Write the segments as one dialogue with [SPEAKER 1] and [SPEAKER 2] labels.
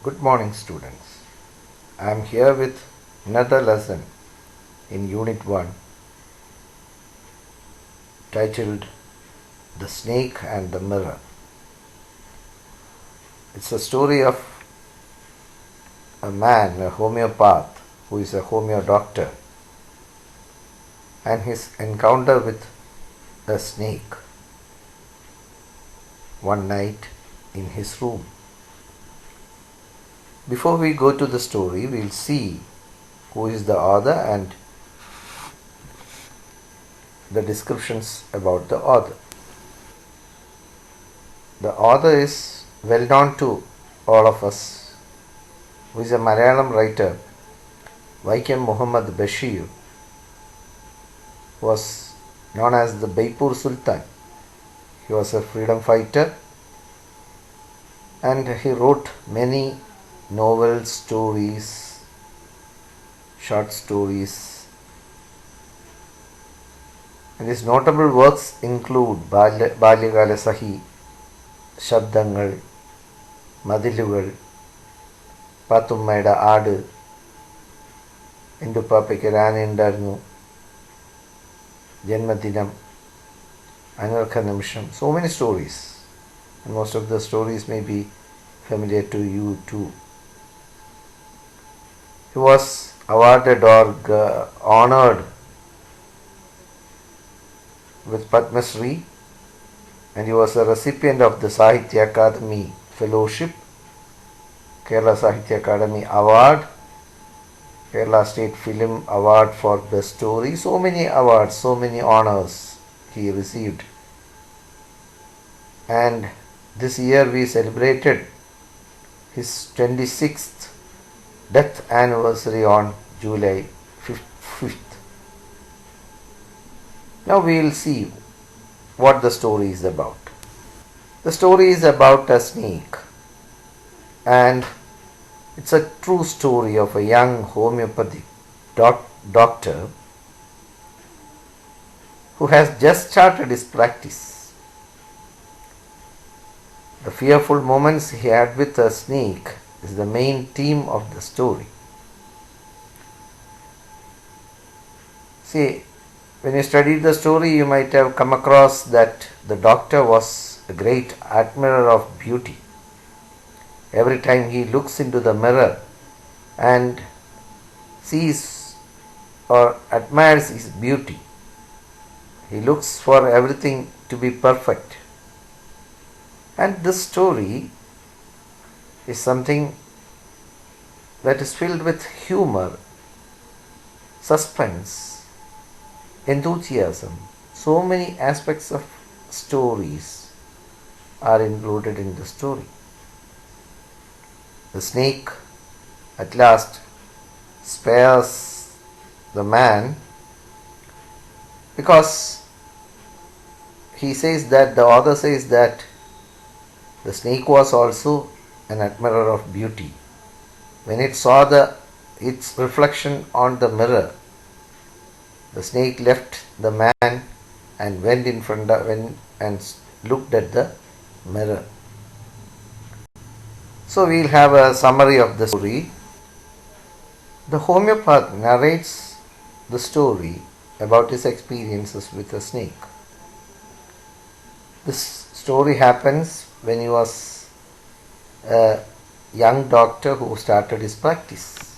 [SPEAKER 1] Good morning, students. I am here with another lesson in Unit 1 titled The Snake and the Mirror. It's a story of a man, a homeopath, who is a homeo doctor, and his encounter with a snake one night in his room. Before we go to the story, we'll see who is the author and the descriptions about the author. The author is well known to all of us, who is a Malayalam writer, Vaikam Muhammad Bashir, was known as the Baipur Sultan. He was a freedom fighter and he wrote many novels, stories, short stories. And his notable works include Balyagala Sahi, Shabdangal, Madilugal, Pathummayada Aadu, Indupapayikku Raaniyundarnu, Janmadinam, Anarkha Nimisham. So many stories, and most of the stories may be familiar to you too. He was awarded or honored with Padma Shri, and he was a recipient of the Sahitya Akademi Fellowship, Kerala Sahitya Akademi Award, Kerala State Film Award for Best Story. So many awards, so many honors he received. And this year we celebrated his 26th death anniversary on July 5th. Now we will see what the story is about. The story is about a snake, and it's a true story of a young homeopathic doctor who has just started his practice. The fearful moments he had with a snake is the main theme of the story. See, when you studied the story, you might have come across that the doctor was a great admirer of beauty. Every time he looks into the mirror and sees or admires his beauty, he looks for everything to be perfect. And this story is something that is filled with humor, suspense, enthusiasm. So many aspects of stories are included in the story. The snake at last spares the man because the author says that the snake was also an admirer of beauty. When it saw its reflection on the mirror, the snake left the man and went and looked at the mirror. So we'll have a summary of the story. The homeopath narrates the story about his experiences with a snake. This story happens when he was a young doctor who started his practice.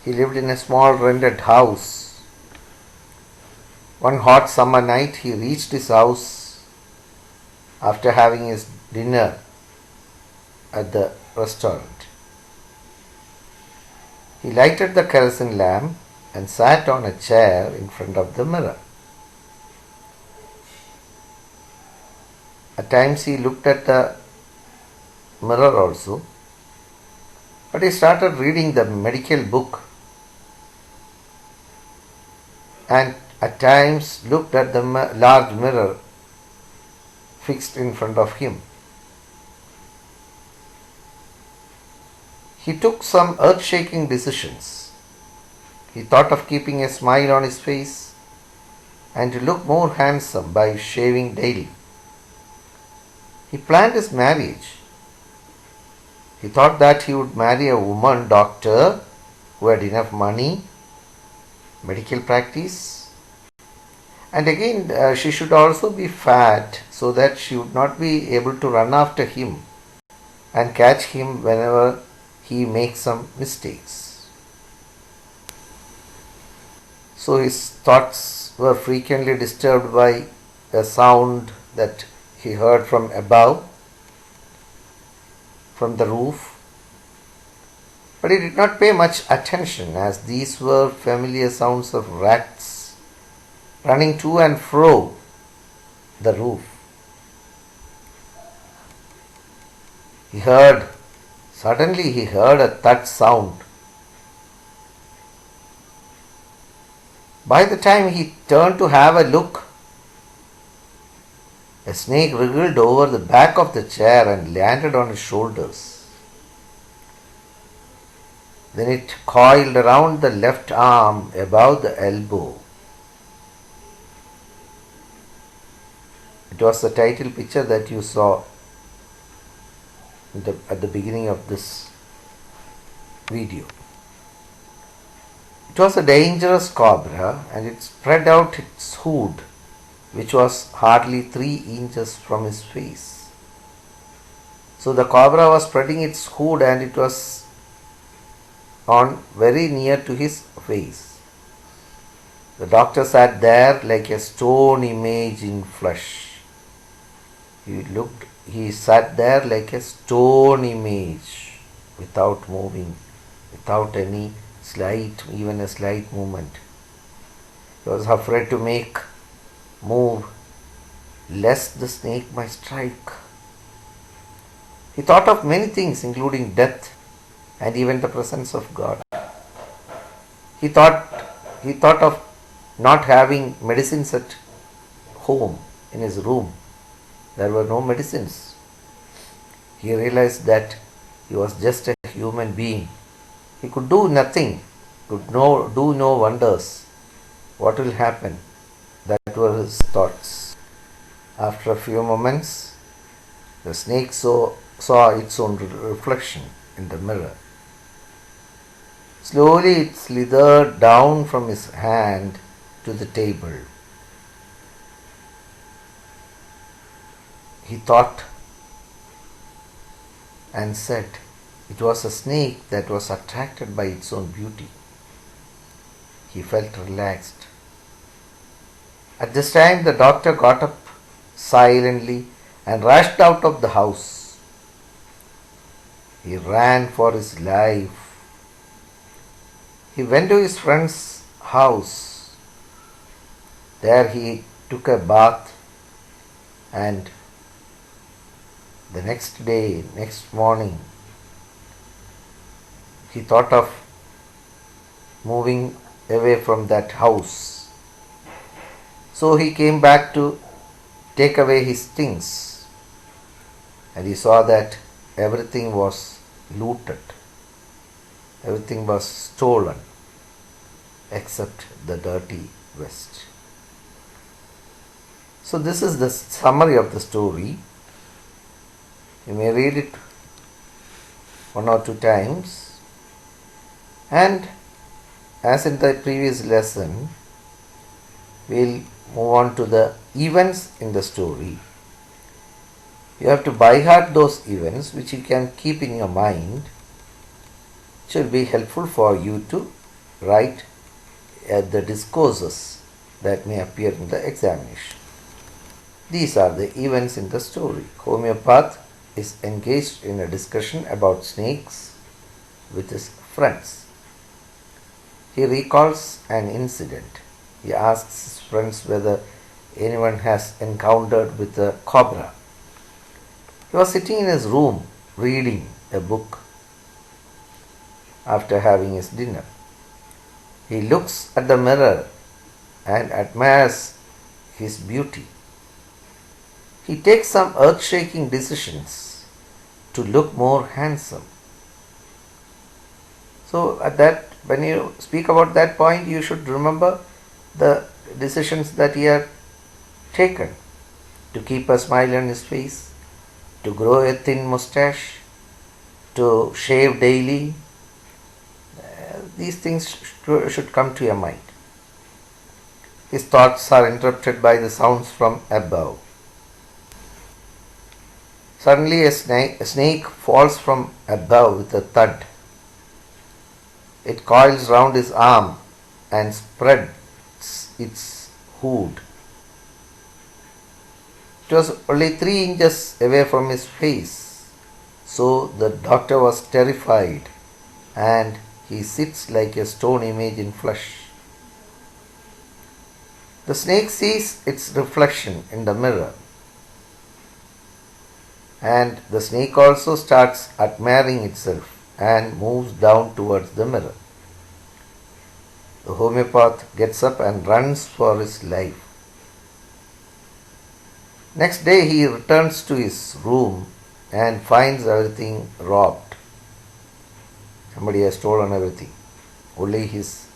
[SPEAKER 1] He lived in a small rented house. One hot summer night, he reached his house after having his dinner at the restaurant. He lighted the kerosene lamp and sat on a chair in front of the mirror. At times he looked at the mirror also, but he started reading the medical book and at times looked at the large mirror fixed in front of him. He took some earth-shaking decisions. He thought of keeping a smile on his face and to look more handsome by shaving daily. He planned his marriage. He thought that he would marry a woman doctor who had enough money, medical practice, and again she should also be fat so that she would not be able to run after him and catch him whenever he makes some mistakes. So his thoughts were frequently disturbed by a sound that he heard from above, from the roof. But he did not pay much attention, as these were familiar sounds of rats running to and fro the roof. Suddenly he heard a thud sound. By the time he turned to have a look, a snake wriggled over the back of the chair and landed on his shoulders. Then it coiled around the left arm above the elbow. It was the title picture that you saw at the beginning of this video. It was a dangerous cobra, and it spread out its hood, which was hardly 3 inches from his face. So the cobra was spreading its hood and it was on very near to his face. The doctor sat there like a stone image in flesh. He sat there like a stone image, without moving, without any even a slight movement. He was afraid to move, lest the snake might strike. He thought of many things, including death and even the presence of God. He thought of not having medicines at home, in his room. There were no medicines. He realized that he was just a human being. He could do nothing, could do no wonders. What will happen? That were his thoughts. After a few moments, the snake saw its own reflection in the mirror. Slowly it slithered down from his hand to the table. He thought and said it was a snake that was attracted by its own beauty. He felt relaxed. At this time, the doctor got up silently and rushed out of the house. He ran for his life. He went to his friend's house. There he took a bath, and the next morning, he thought of moving away from that house. So he came back to take away his things, and he saw that everything was looted. Everything was stolen except the dirty vest. So this is the summary of the story. You may read it 1 or 2 times, and as in the previous lesson, we'll move on to the events in the story. You have to by heart those events which you can keep in your mind. It will be helpful for you to write the discourses that may appear in the examination. These are the events in the story. Homeopath is engaged in a discussion about snakes with his friends. He recalls an incident. He asks his friends whether anyone has encountered with a cobra. He was sitting in his room reading a book after having his dinner. He looks at the mirror and admires his beauty. He takes some earth-shaking decisions to look more handsome. So when you speak about that point, you should remember the decisions that he had taken: to keep a smile on his face, to grow a thin mustache, to shave daily. These things should come to your mind. His thoughts are interrupted by the sounds from above. Suddenly a snake falls from above with a thud. It coils round his arm and spreads its hood. It was only 3 inches away from his face, so the doctor was terrified and he sits like a stone image in flesh. The snake sees its reflection in the mirror, and the snake also starts admiring itself and moves down towards the mirror. The homeopath gets up and runs for his life. Next day he returns to his room and finds everything robbed. Somebody has stolen everything. Only his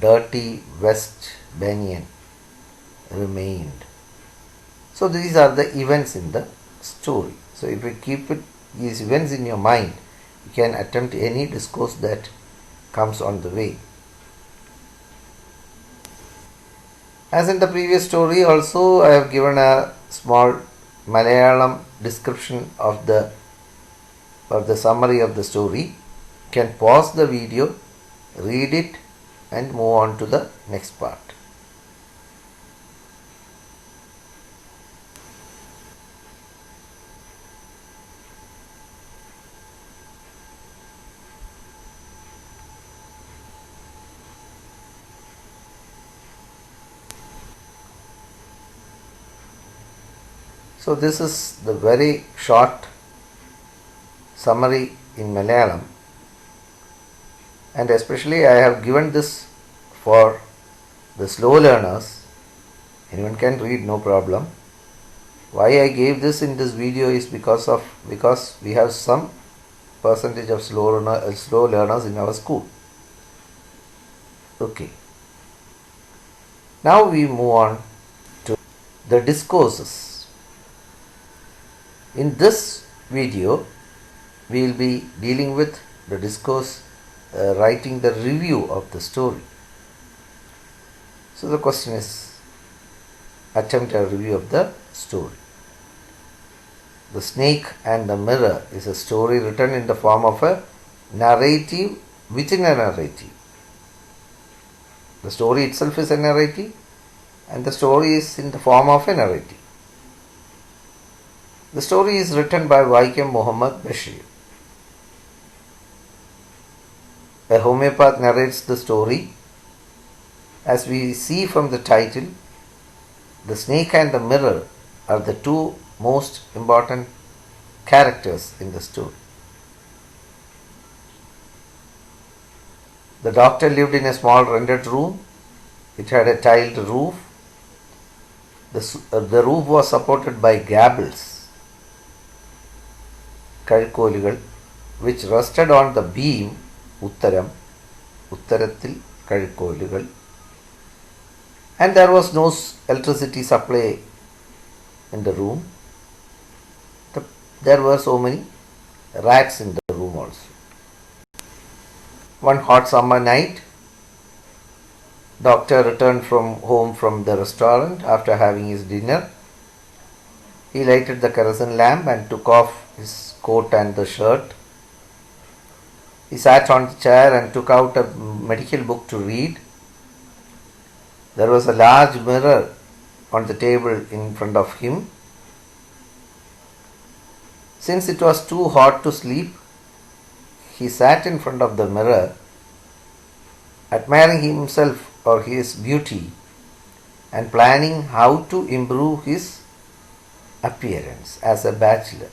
[SPEAKER 1] dirty vest banyan remained. So these are the events in the story. So if you keep these events in your mind, you can attempt any discourse that comes on the way. As in the previous story also, I have given a small Malayalam description of the summary of the story. You can pause the video, read it and move on to the next part. So this is the very short summary in Malayalam, and especially I have given this for the slow learners. Anyone can read, no problem. Why I gave this in this video is because we have some percentage of slow learners in our school. Okay. Now we move on to the discourses. In this video, we will be dealing with the discourse, writing the review of the story. So the question is, attempt a review of the story. The Snake and the Mirror is a story written in the form of a narrative within a narrative. The story itself is a narrative, and the story is in the form of a narrative. The story is written by Vaikom Muhammad Bashir. A homeopath narrates the story. As we see from the title, the snake and the mirror are the two most important characters in the story. The doctor lived in a small rented room. It had a tiled roof. The roof was supported by gables, കഴുക്കോലുകൾ, which rested on the beam, ഉത്തരത്തിൽ കഴുക്കോലുകൾ, and there was no electricity supply in the room. There were so many rats in the room also. One hot summer night, doctor returned home from the restaurant after having his dinner. He lighted the kerosene lamp and took off his coat and the shirt. He sat on the chair and took out a medical book to read. There was a large mirror on the table in front of him. Since it was too hot to sleep, he sat in front of the mirror, admiring himself or his beauty and planning how to improve his appearance as a bachelor.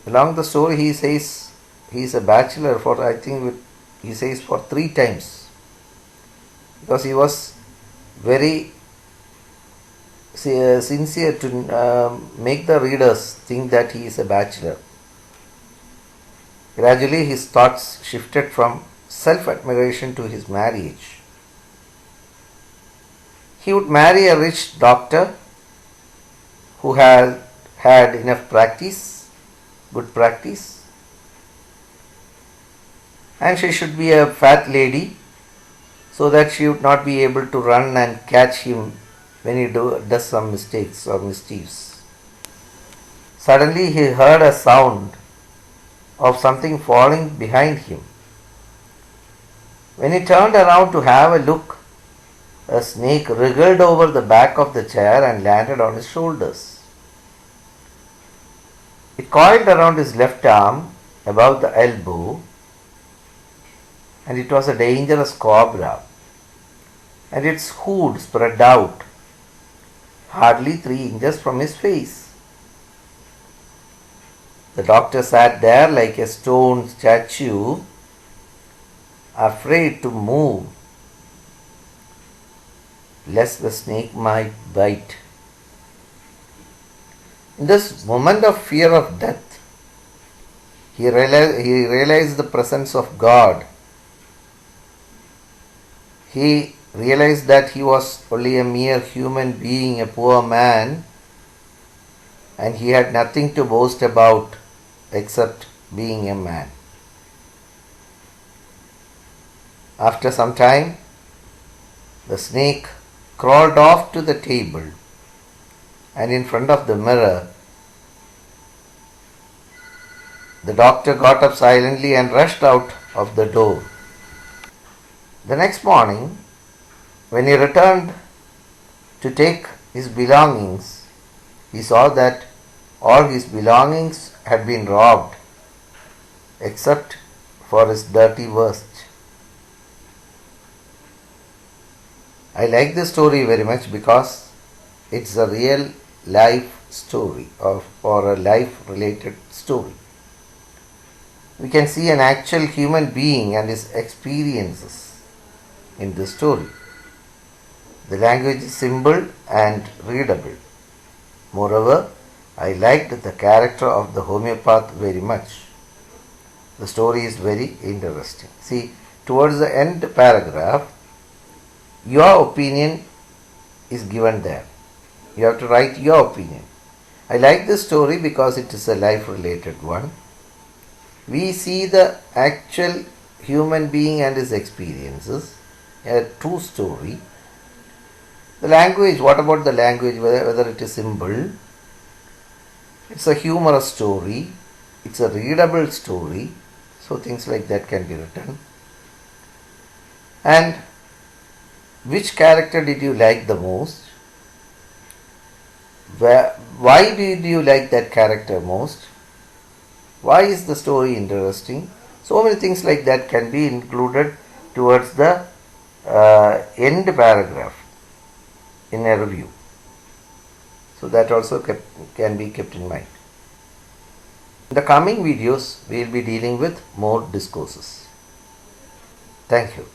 [SPEAKER 1] Along the story, he says he is a bachelor for, I think he says for 3 times, because he was very sincere to make the readers think that he is a bachelor. Gradually his thoughts shifted from self-admiration to his marriage. He would marry a rich doctor who had had enough practice, good practice, and she should be a fat lady so that she would not be able to run and catch him when he does some mistakes or mischiefs. Suddenly he heard a sound of something falling behind him. When he turned around to have a look, a snake wriggled over the back of the chair and landed on his shoulders. It coiled around his left arm above the elbow, and it was a dangerous cobra, and its hood spread out hardly 3 inches from his face. The doctor sat there like a stone statue, afraid to move lest the snake might bite. In this moment of fear of death, he realized the presence of God. He realized that he was only a mere human being, a poor man, and he had nothing to boast about except being a man. After some time, the snake crawled off to the table, and in front of the mirror, the doctor got up silently and rushed out of the door. The next morning, when he returned to take his belongings, he saw that all his belongings had been robbed except for his dirty vest. I like this story very much because it's a real life story or a life related story. We can see an actual human being and his experiences in this story. The language is simple and readable. Moreover, I liked the character of the homeopath very much. The story is very interesting. See, towards the end paragraph, your opinion is given there. You have to write your opinion. I like this story because it is a life-related one. We see the actual human being and his experiences, a true story. The language, what about the language, whether it is simple, it's a humorous story, it's a readable story, so things like that can be written. And which character did you like the most? Why did you like that character most? Why is the story interesting? So many things like that can be included towards the end paragraph in a review. So that also can be kept in mind. In the coming videos, we will be dealing with more discourses. Thank you.